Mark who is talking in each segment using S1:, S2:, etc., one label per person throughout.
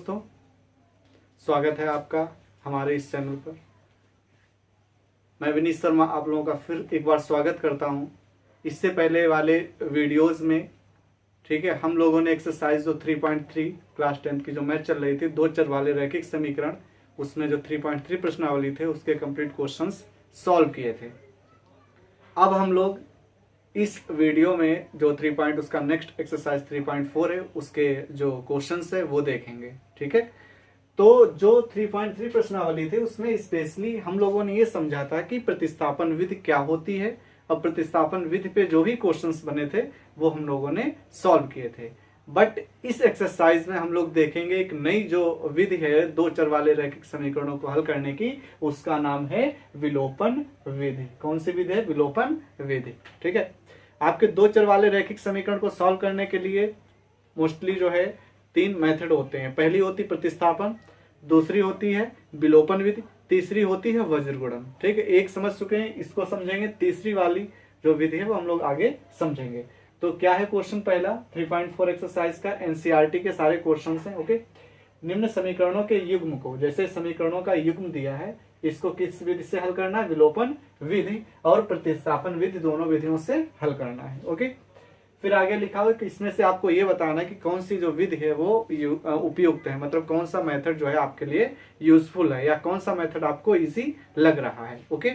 S1: दोस्तों, स्वागत है आपका हमारे इस चैनल पर। मैं विनीत शर्मा आप लोगों का फिर एक बार स्वागत करता हूं। इससे पहले वाले वीडियोस में ठीक है, हम लोगों ने एक्सरसाइज जो 3.3 क्लास 10 की जो मैथ चल रही थी, दो चर वाले रैखिक समीकरण, उसमें जो 3.3 प्रश्नावली थे उसके कंप्लीट क्वेश्चंस सॉल्व किए थे। अब हम लोग इस वीडियो में जो उसका नेक्स्ट एक्सरसाइज 3.4 है, उसके जो क्वेश्चंस है वो देखेंगे। ठीक है, तो जो 3.3 प्रश्नावली थी उसमें स्पेशली हम लोगों ने ये समझा था कि प्रतिस्थापन विधि क्या होती है, और प्रतिस्थापन विधि पे जो भी क्वेश्चंस बने थे वो हम लोगों ने सॉल्व किए थे। बट इस एक्सरसाइज में हम लोग देखेंगे एक नई जो विधि है दो चर वाले रैखिक समीकरणों को हल करने की, उसका नाम है विलोपन विधि। कौन सी विधि है? विलोपन विधि। ठीक है, आपके दो चर वाले रैखिक समीकरण को सॉल्व करने के लिए मोस्टली जो है तीन मेथड होते हैं। पहली होती प्रतिस्थापन, दूसरी होती है विलोपन विधि, तीसरी होती है वज्र गुणन। ठीक है, एक समझ चुके हैं, इसको समझेंगे। तीसरी वाली जो विधि है वो हम लोग आगे समझेंगे। तो क्या है क्वेश्चन पहला 3.4 एक्सरसाइज का? एनसीईआरटी के सारे क्वेश्चन हैं। ओके, निम्न समीकरणों के युग्म को, जैसे समीकरणों का युग्म दिया है, इसको किस विधि से हल करना है? विलोपन विधि और प्रतिस्थापन विधि, दोनों विधियों से हल करना है। ओके, फिर आगे लिखा हुआ कि इसमें से आपको ये बताना है कि कौन सी जो विधि है वो उपयुक्त है, मतलब कौन सा मेथड जो है आपके लिए यूजफुल है, या कौन सा मेथड आपको इजी लग रहा है। ओके,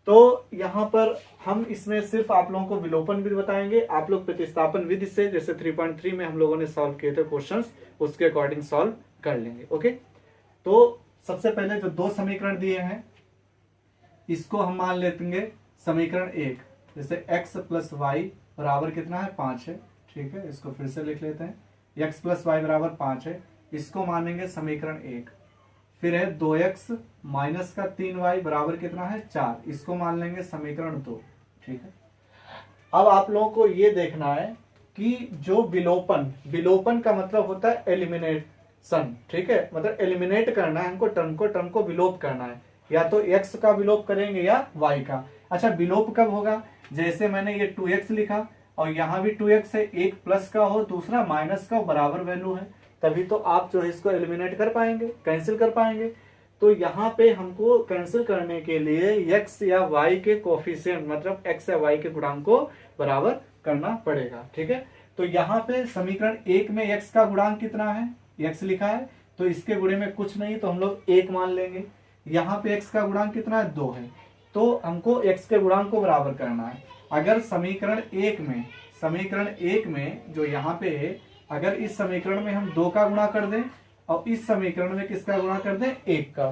S1: तो यहाँ पर हम इसमें सिर्फ आप लोगों को विलोपन विधि बताएंगे। आप लोग प्रतिस्थापन विधि से, जैसे 3.3 में हम लोगों ने सॉल्व किए थे क्वेश्चंस, उसके अकॉर्डिंग सॉल्व कर लेंगे। ओके, तो सबसे पहले जो दो समीकरण दिए हैं इसको हम मान लेंगे समीकरण एक। जैसे x प्लस वाई बराबर कितना है? 5 है। ठीक है, इसको फिर से लिख लेते हैं। x प्लस वाई बराबर 5 है, इसको मानेंगे समीकरण एक। फिर है 2x माइनस का 3y बराबर कितना है? 4, इसको मान लेंगे समीकरण 2। ठीक है, अब आप लोगों को ये देखना है कि जो विलोपन का मतलब होता है एलिमिनेशन। ठीक है, मतलब एलिमिनेट करना है हमको, टर्म को विलोप करना है, या तो x का विलोप करेंगे या y का। अच्छा, विलोप कब होगा? जैसे मैंने ये 2x लिखा और यहाँ भी 2x है, एक प्लस का हो दूसरा माइनस का बराबर वैल्यू है, तभी तो आप जो है इसको एलिमिनेट कर पाएंगे, कैंसिल कर पाएंगे। तो यहाँ पे हमको कैंसिल करने के लिए x या y के कोफिशिएंट, मतलब x या y के गुणांक को बराबर करना पड़ेगा। ठीक है, तो यहाँ पे समीकरण एक में x का गुणांक कितना है? x लिखा है, तो इसके गुणे में कुछ नहीं, तो हम लोग 1 मान लेंगे। यहाँ पे x का गुणांक कितना है? 2 है, तो हमको x के गुणांक को बराबर करना है। अगर समीकरण एक में जो यहाँ पे है, अगर इस समीकरण में हम 2 का गुणा कर दें और इस समीकरण में किसका गुणा कर दें? 1 का।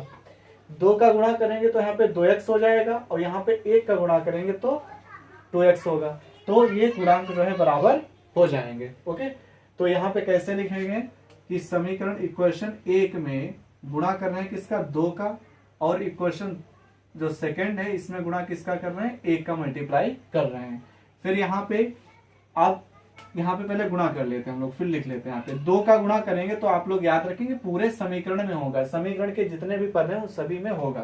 S1: 2 का गुणा करेंगे तो यहाँ पे 2x हो जाएगा, और यहाँ पे 1 का गुणा करेंगे तो 2x होगा। तो ये गुणांक जो है बराबर हो जाएंगे। ओके, तो यहाँ पे कैसे लिखेंगे कि समीकरण इक्वेशन 1 में गुणा कर रहे हैं किसका? 2 का, और इक्वेशन जो सेकंड है इसमें गुणा किसका कर रहे हैं? 1 का मल्टीप्लाई कर रहे हैं। फिर यहाँ पे आप पहले गुणा कर लेते हैं हम लोग, फिर लिख लेते हैं। यहाँ पे 2 का गुणा करेंगे तो आप लोग याद रखेंगे पूरे समीकरण में होगा, समीकरण के जितने भी पद हैं उन सभी में होगा।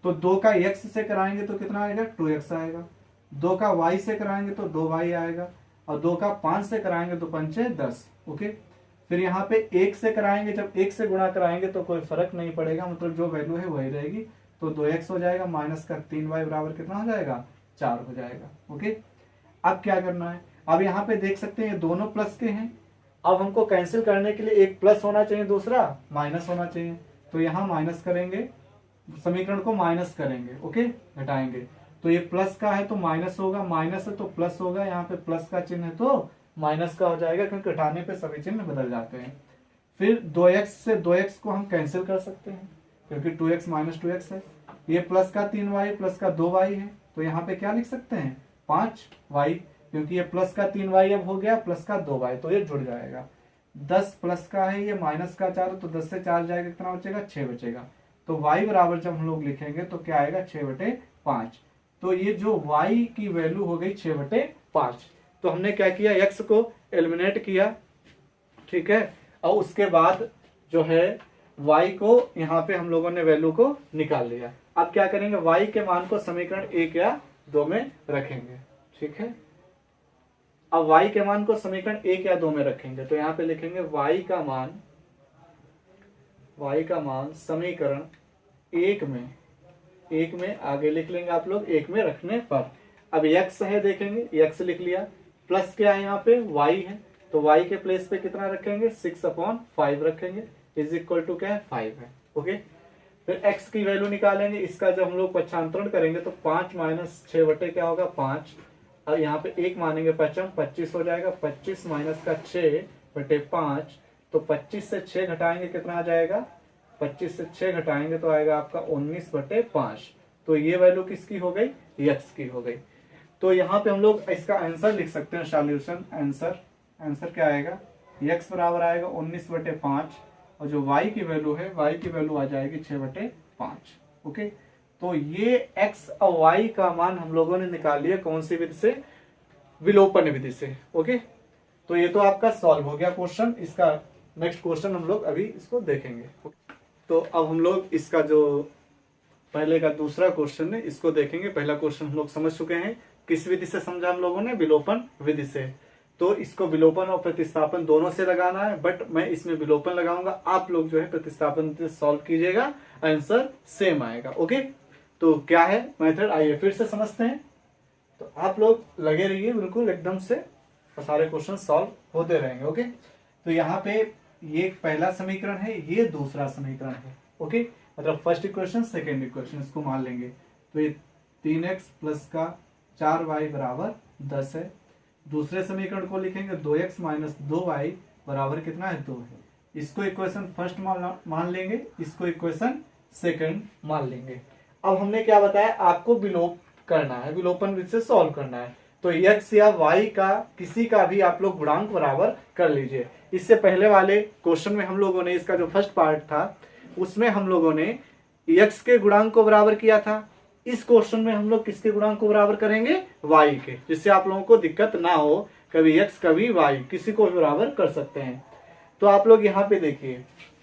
S1: तो 2 का x से कराएंगे तो कितना आएगा? 2x आएगा। 2 का y से कराएंगे तो 2y आएगा, और 2 का 5 से कराएंगे तो 5 है 10। ओके, फिर यहाँ पे 1 से कराएंगे, जब 1 से गुणा कराएंगे तो कोई फर्क नहीं पड़ेगा, मतलब जो वैल्यू है वही रहेगी। तो 2x हो जाएगा, माइनस का 3y बराबर कितना हो जाएगा? 4 हो जाएगा। ओके, अब क्या करना है? अब यहाँ पे देख सकते हैं ये दोनों प्लस के हैं। अब हमको कैंसिल करने के लिए एक प्लस होना चाहिए, दूसरा माइनस होना चाहिए। तो यहाँ माइनस करेंगे, समीकरण को माइनस करेंगे। ओके, घटाएंगे, तो ये प्लस का है तो माइनस होगा, माइनस है तो प्लस होगा, यहाँ पे प्लस का चिन्ह है तो माइनस का हो जाएगा, क्योंकि घटाने पे सभी चिन्ह बदल जाते हैं। फिर 2x से 2x को हम कैंसिल कर सकते हैं, क्योंकि 2x माइनस 2x है। ये प्लस का 3y प्लस का 2y है, तो यहाँ पे क्या लिख सकते हैं? 5y, क्योंकि ये प्लस का 3y अब हो गया प्लस का 2y, तो ये जुड़ जाएगा। 10 प्लस का है, ये माइनस का 4, तो 10 से 4 जाएगा, कितना बचेगा? 6 बचेगा। तो y बराबर जब हम लोग लिखेंगे तो क्या आएगा? 6/5। तो ये जो y की वैल्यू हो गई 6/5। तो हमने क्या किया? x को एलिमिनेट किया। ठीक है, और उसके बाद जो है y को यहाँ पे हम लोगों ने वैल्यू को निकाल लिया। अब क्या करेंगे? y के मान को समीकरण 1 या 2 में रखेंगे। ठीक है, अब y के मान को समीकरण 1 या 2 में रखेंगे, तो यहाँ पे लिखेंगे y का मान y का मान समीकरण एक में आगे लिख लेंगे आप लोग, एक में रखने पर। अब x है, देखेंगे x लिख लिया, प्लस क्या है यहाँ पे y है, तो y के प्लेस पे कितना रखेंगे 6/5 रखेंगे, इज इक्वल टू क्या है 5 है। ओके, फिर x की वैल्यू निकालेंगे, इसका जब हम लोग पक्षांतरण करेंगे तो 5 माइनस 6 बटे क्या होगा 5, अब यहाँ पे 1 मानेंगे पचम 25 हो जाएगा, 25 माइनस का 6 बटे 5, तो 25 से 6 घटाएंगे कितना आ जाएगा, 25 से 6 घटाएंगे तो आएगा आपका 19/5। तो ये वैल्यू किसकी हो गई, x की हो गई। तो यहाँ पे हम लोग इसका आंसर लिख सकते हैं, सॉल्यूशन आंसर क्या आएगा, x बराबर आएगा 19/5, और जो y की वैल्यू है, y की वैल्यू आ जाएगी 6/5। ओके, तो ये x और y का मान हम लोगों ने निकाल लिया कौन सी विधि से, विलोपन विधि से। ओके, तो ये तो आपका सॉल्व हो गया क्वेश्चन। इसका नेक्स्ट क्वेश्चन हम लोग अभी इसको देखेंगे। तो अब हम लोग इसका जो पहले का दूसरा क्वेश्चन है इसको देखेंगे। पहला क्वेश्चन हम लोग समझ चुके हैं, किस विधि से समझा हम लोगों ने, विलोपन विधि से। तो इसको विलोपन और प्रतिस्थापन दोनों से लगाना है, बट मैं इसमें विलोपन लगाऊंगा, आप लोग जो है प्रतिस्थापन से सॉल्व कीजिएगा, आंसर सेम आएगा। ओके, तो क्या है मेथड, आइए फिर से समझते हैं। तो आप लोग लगे रहिए बिल्कुल एकदम से, सारे क्वेश्चन सॉल्व होते रहेंगे। ओके, तो यहाँ पे ये पहला समीकरण है, ये दूसरा समीकरण है। ओके, मतलब फर्स्ट इक्वेशन सेकेंड इक्वेशन इसको मान लेंगे। तो ये 3x प्लस का 4y बराबर 10 है। दूसरे समीकरण को लिखेंगे 2x माइनस 2y बराबर कितना है 2 है। इसको इक्वेशन फर्स्ट मान लेंगे, इसको इक्वेशन सेकंड मान लेंगे। अब हमने क्या बताया, आपको विलोप करना है, विलोपन विधि से सॉल्व करना है। तो x या y का किसी का भी आप लोग गुणांक बराबर कर लीजिए। इससे पहले वाले क्वेश्चन में हम लोगों ने, इसका जो फर्स्ट पार्ट था उसमें हम लोगों ने x के गुणांक को बराबर किया था। इस क्वेश्चन में हम लोग किसके गुणांक को बराबर करेंगे, y के, जिससे आप लोगों को दिक्कत ना हो, कभी x कभी y किसी को भी बराबर कर सकते हैं। तो आप लोग यहाँ पे देखिए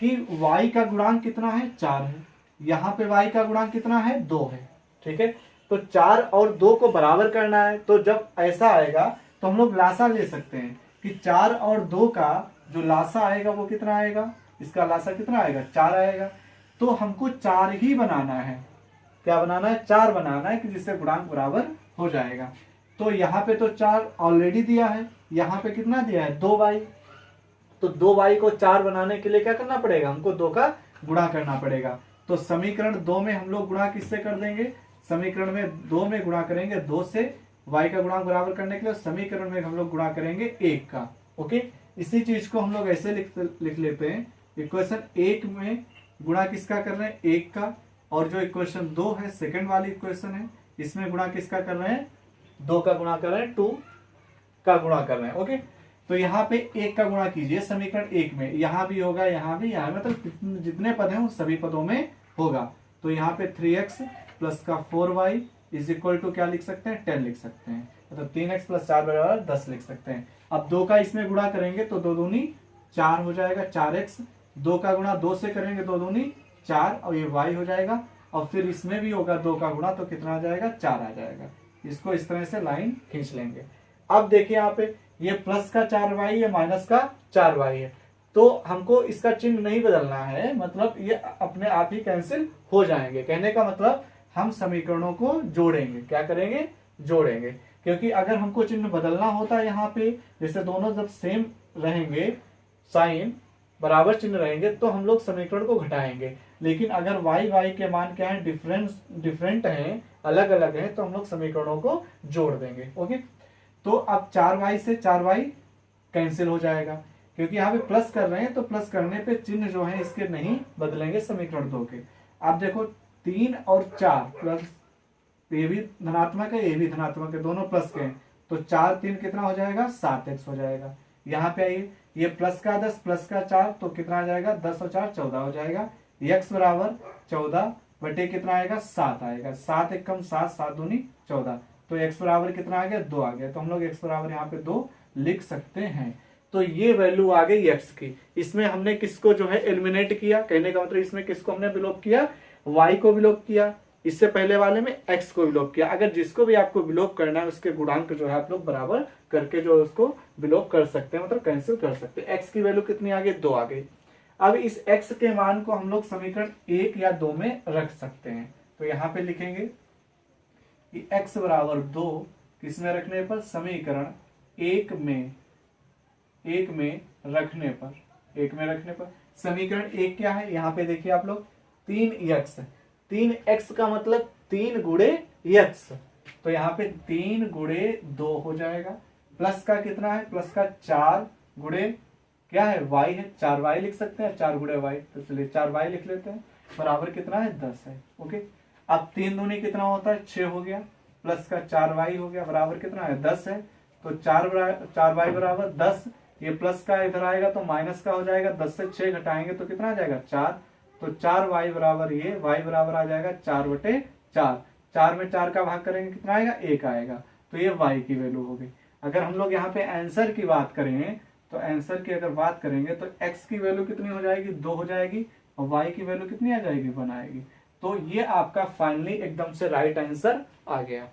S1: कि y का गुणांक कितना है 4 है, यहाँ पे y का गुणांक कितना है 2 है। ठीक है, तो 4 और 2 को बराबर करना है। तो जब ऐसा आएगा तो हम लोग लासा ले सकते हैं कि 4 और 2 का जो लासा आएगा वो कितना आएगा, इसका लासा कितना आएगा 4 आएगा। तो हमको 4 ही बनाना है, क्या बनाना है 4 बनाना है, कि जिससे गुणांक बराबर हो जाएगा। तो यहाँ पे तो 4 ऑलरेडी दिया है, यहाँ पे कितना दिया है 2y। तो 2y को 4 बनाने के लिए क्या करना पड़ेगा, हमको 2 का गुणा करना पड़ेगा। तो समीकरण 2 में हम लोग गुणा किससे कर देंगे, समीकरण में 2 में गुणा करेंगे 2 से, y का गुणांक बराबर करने के लिए समीकरण में हम लोग गुणा करेंगे 1 का। ओके, इसी चीज को हम लोग ऐसे लिख लेते हैं, इक्वेशन 1 में गुणा किसका कर रहे हैं 1 का, और जो इक्वेशन 2 है सेकंड वाली इक्वेशन है, इसमें गुणा किसका कर रहे हैं 2 का गुणा कर रहे हैं, 2 का गुणा कर रहे हैं। ओके, तो यहाँ पे 1 का गुणा कीजिए समीकरण 1 में, यहाँ भी होगा, यहाँ भी, यहाँ मतलब जितने पद हैं उन सभी पदों में होगा। तो यहाँ पे 3x प्लस का 4y इज इक्वल टू क्या लिख सकते हैं 10 लिख सकते हैं, मतलब 3x प्लस 4 बराबर 10 लिख सकते हैं। अब 2 का इसमें गुणा करेंगे तो 2 दूनी 4 हो जाएगा, 4x, 2 का गुणा 2 से करेंगे 2 दूनी 4, और ये y हो जाएगा, और फिर इसमें भी होगा 2 का गुणा तो कितना आ जाएगा 4 आ जाएगा। इसको इस तरह से लाइन खींच लेंगे। अब देखिए यहाँ पे ये प्लस का 4y है, माइनस का 4y है, तो हमको इसका चिन्ह नहीं बदलना है, मतलब ये अपने आप ही कैंसिल हो जाएंगे। कहने का मतलब हम समीकरणों को जोड़ेंगे, क्या करेंगे जोड़ेंगे, क्योंकि अगर हमको चिन्ह बदलना होता है यहाँ पे, जैसे दोनों जब सेम रहेंगे, साइन बराबर चिन्ह रहेंगे, तो हम लोग समीकरण को घटाएंगे। लेकिन अगर y के मान क्या है डिफरेंट हैं, अलग अलग हैं, तो हम लोग समीकरणों को जोड़ देंगे। ओके, तो अब 4y से 4y कैंसिल हो जाएगा, क्योंकि यहाँ पे प्लस कर रहे हैं, तो प्लस करने पे चिन्ह जो है इसके नहीं बदलेंगे समीकरण 2 के। आप देखो 3 और 4 प्लस, ये भी धनात्मक है ये भी धनात्मक है, दोनों प्लस के हैं, तो 4 3 कितना हो जाएगा 7x हो जाएगा। यहाँ पे आइए, ये प्लस का 10 प्लस का 4 तो कितना आ जाएगा 10 और 4 14 हो जाएगा। x बराबर 14 बटे कितना आएगा 7 आएगा, 7 एकम 7, 7 दूनी 14, तो x बराबर कितना आ गया 2 आ गया। तो हम लोग x बराबर यहाँ पे 2 लिख सकते हैं। तो ये वैल्यू आ गई x की। इसमें हमने किसको जो है एलिमिनेट किया, कहने का मतलब इसमें किसको हमने विलोप किया, y को विलोप किया, इससे पहले वाले में x को विलोप किया। अगर जिसको भी आपको विलोप करना है उसके गुणांक जो है आप लोग बराबर करके जो उसको विलोप कर सकते हैं, मतलब कैंसिल कर सकते हैं। x की वैल्यू कितनी आ गई 2 आ गई। अब इस x के मान को हम लोग समीकरण 1 या 2 में रख सकते हैं। तो यहाँ पे लिखेंगे कि x बराबर 2 किसमें रखने पर, समीकरण 1 में रखने पर समीकरण 1 क्या है, यहाँ पे देखिए आप लोग 3x, 3x का मतलब 3 गुणे x, तो यहाँ पे 3 गुणे 2 हो जाएगा, प्लस का कितना है, प्लस का 4 गुणे क्या है y है, 4y लिख सकते हैं, 4 गुणे y, तो चलिए 4y लिख लेते हैं, बराबर कितना है 10 है। ओके, अब 3 दूनी कितना होता है 6 हो गया, प्लस का 4y हो गया, बराबर कितना है 10 है, तो 4y बराबर 10, ये प्लस का इधर आएगा तो माइनस का हो जाएगा, 10 से 6 घटाएंगे तो कितना आ जाएगा 4, तो 4y बराबर ये y बराबर आ जाएगा 4/4, 4 में 4 का भाग करेंगे कितना आएगा 1 आएगा, तो ये y की वैल्यू हो गई। अगर हम लोग यहाँ पे आंसर की बात करें तो आंसर की अगर बात करेंगे तो x की वैल्यू कितनी हो जाएगी 2 हो जाएगी, और y की वैल्यू कितनी आ जाएगी 1 आएगी। तो ये आपका फाइनली एकदम से राइट आंसर आ गया।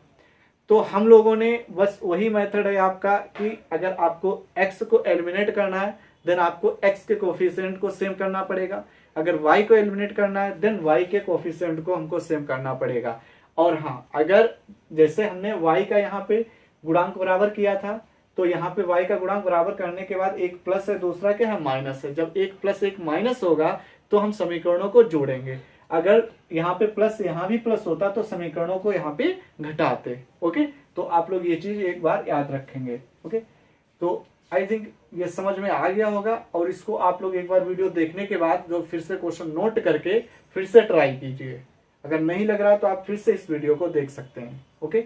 S1: तो हम लोगों ने बस वही मेथड है आपका कि अगर आपको x को एलिमिनेट करना है देन आपको x के कोफिशिएंट को सेम करना पड़ेगा, अगर y को एलिमिनेट करना है देन y के कोफिशिएंट को हमको सेम करना पड़ेगा। और हाँ, अगर जैसे हमने y का यहाँ पे गुणांक बराबर किया था तो यहाँ पे y का गुणांक बराबर करने के बाद एक प्लस है, दूसरा क्या है माइनस है, जब एक प्लस एक माइनस होगा तो हम समीकरणों को जोड़ेंगे, अगर यहाँ पे प्लस यहाँ भी प्लस होता तो समीकरणों को यहाँ पे घटाते। ओके, तो आप लोग ये चीज एक बार याद रखेंगे। ओके, तो आई थिंक ये समझ में आ गया होगा, और इसको आप लोग एक बार वीडियो देखने के बाद जो फिर से क्वेश्चन नोट करके फिर से ट्राई कीजिए, अगर नहीं लग रहा तो आप फिर से इस वीडियो को देख सकते हैं। ओके।